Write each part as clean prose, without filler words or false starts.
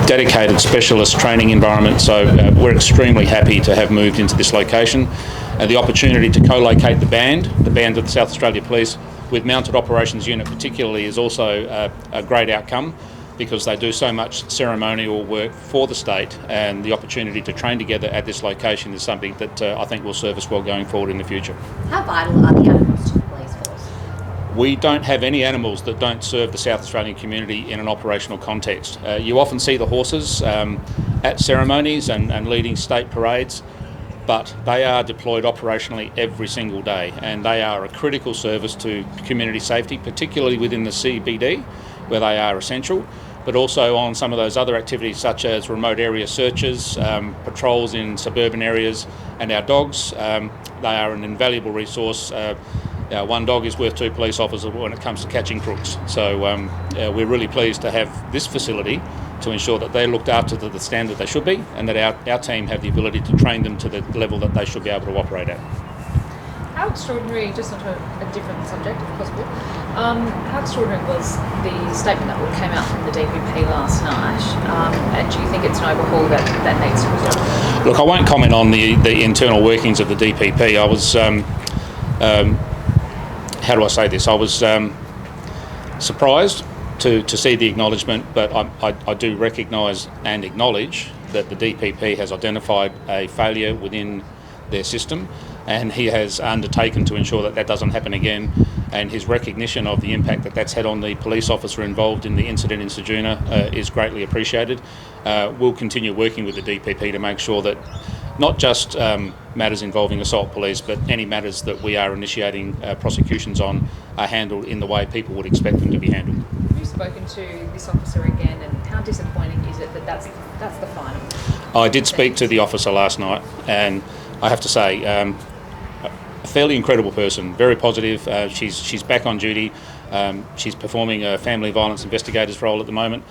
Dedicated specialist training environment, so we're extremely happy to have moved into this location. The opportunity to co-locate the band of the South Australia Police with Mounted Operations Unit particularly is also a great outcome, because they do so much ceremonial work for the state, and the opportunity to train together at this location is something that I think will serve us well going forward in the future. How vital are the animals to the police force? We don't have any animals that don't serve the South Australian community in an operational context. You often see the horses at ceremonies and leading state parades, but they are deployed operationally every single day, and they are a critical service to community safety, particularly within the CBD, where they are essential, but also on some of those other activities such as remote area searches, patrols in suburban areas, and our dogs. They are an invaluable resource. One dog is worth two police officers when it comes to catching crooks. So we're really pleased to have this facility to ensure that they're looked after to the standard they should be, and that our team have the ability to train them to the level that they should be able to operate at. How extraordinary, just onto a different subject if possible, how extraordinary was the statement that came out from the DPP last night, and do you think it's an overhaul that needs to be done? Look, I won't comment on the internal workings of the DPP. I was, how do I say this, I was surprised to see the acknowledgement, but I do recognise and acknowledge that the DPP has identified a failure within their system, and he has undertaken to ensure that doesn't happen again, and his recognition of the impact that's had on the police officer involved in the incident in Ceduna is greatly appreciated. We'll continue working with the DPP to make sure that not just matters involving assault police, but any matters that we are initiating prosecutions on are handled in the way people would expect them to be handled. Have you spoken to this officer again, and how disappointing is it that's the final? I did speak to the officer last night, and I have to say, a fairly incredible person, very positive. She's back on duty. She's performing a family violence investigator's role at the moment.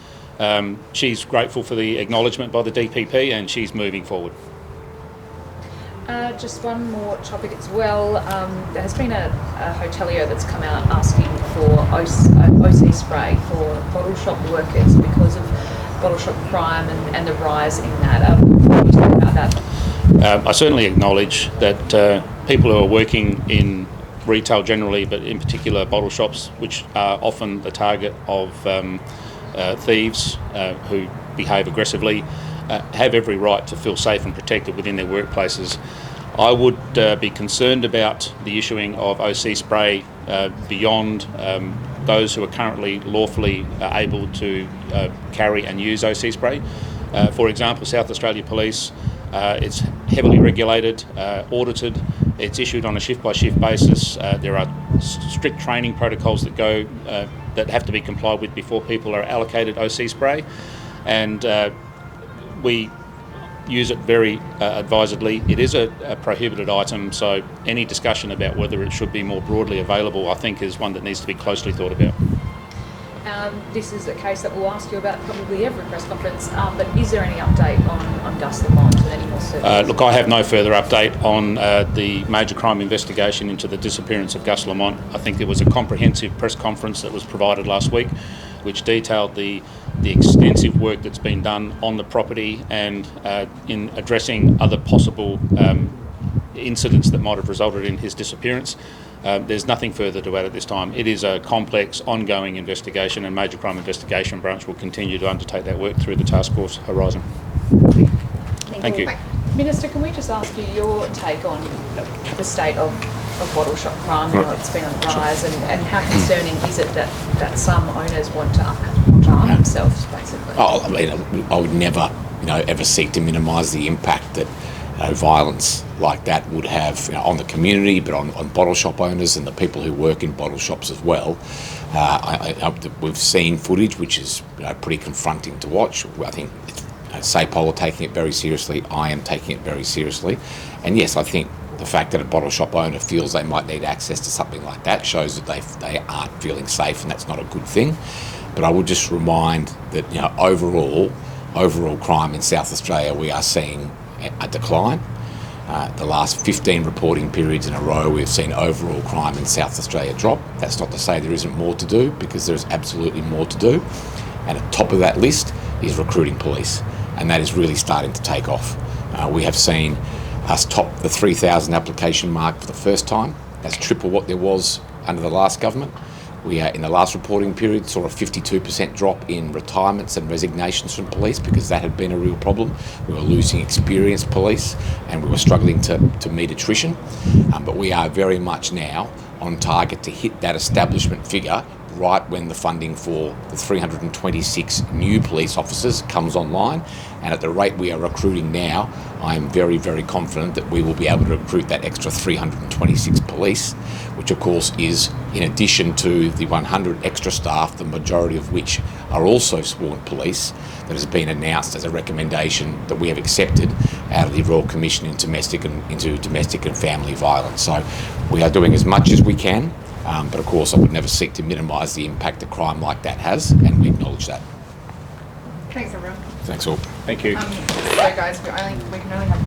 She's grateful for the acknowledgement by the DPP, and she's moving forward. Just one more topic as well. There has been a hotelier that's come out asking for OC spray for bottle shop workers because of bottle shop crime and the rise in that. What do you think about that? I certainly acknowledge that people who are working in retail generally, but in particular bottle shops, which are often the target of thieves who behave aggressively, have every right to feel safe and protected within their workplaces. I would be concerned about the issuing of OC spray beyond those who are currently lawfully able to carry and use OC spray. For example, South Australia Police, it's heavily regulated, audited, it's issued on a shift-by-shift basis. There are strict training protocols that have to be complied with before people are allocated OC spray, and we use it very advisedly. It is a prohibited item, so any discussion about whether it should be more broadly available, I think, is one that needs to be closely thought about. This is a case that we'll ask you about probably every press conference, but is there any update on Gus Lamont and any more services? Look, I have no further update on the major crime investigation into the disappearance of Gus Lamont. I think there was a comprehensive press conference that was provided last week, which detailed the extensive work that's been done on the property and in addressing other possible incidents that might have resulted in his disappearance. There's nothing further to add at this time. It is a complex, ongoing investigation, and Major Crime Investigation Branch will continue to undertake that work through the task force horizon. Thank you. Minister, can we just ask you your take on the state of bottle shop crime? You know, it's been on the rise, and how concerning is it that some owners want to harm themselves, basically? Oh, I mean, I would never, ever seek to minimise the impact that violence like that would have on the community, but on bottle shop owners and the people who work in bottle shops as well. We've seen footage which is pretty confronting to watch. I think SAPOL are taking it very seriously. I am taking it very seriously. And yes, I think the fact that a bottle shop owner feels they might need access to something like that shows that they aren't feeling safe, and that's not a good thing. But I would just remind that overall crime in South Australia, we are seeing a decline. The last 15 reporting periods in a row, we've seen overall crime in South Australia drop. That's not to say there isn't more to do, because there's absolutely more to do. And at the top of that list is recruiting police, and that is really starting to take off. We have seen us top the 3,000 application mark for the first time. That's triple what there was under the last government. We, in the last reporting period, saw a 52% drop in retirements and resignations from police, because that had been a real problem. We were losing experienced police and we were struggling to meet attrition. But we are very much now on target to hit that establishment figure right when the funding for the 326 new police officers comes online. And at the rate we are recruiting now, I am very, very confident that we will be able to recruit that extra 326 police, which of course is in addition to the 100 extra staff, the majority of which are also sworn police, that has been announced as a recommendation that we have accepted out of the Royal Commission into domestic and family violence. So we are doing as much as we can, but of course I would never seek to minimise the impact a crime like that has, and we acknowledge that. Thanks, everyone. Thanks all. Thank you. So guys, we can only have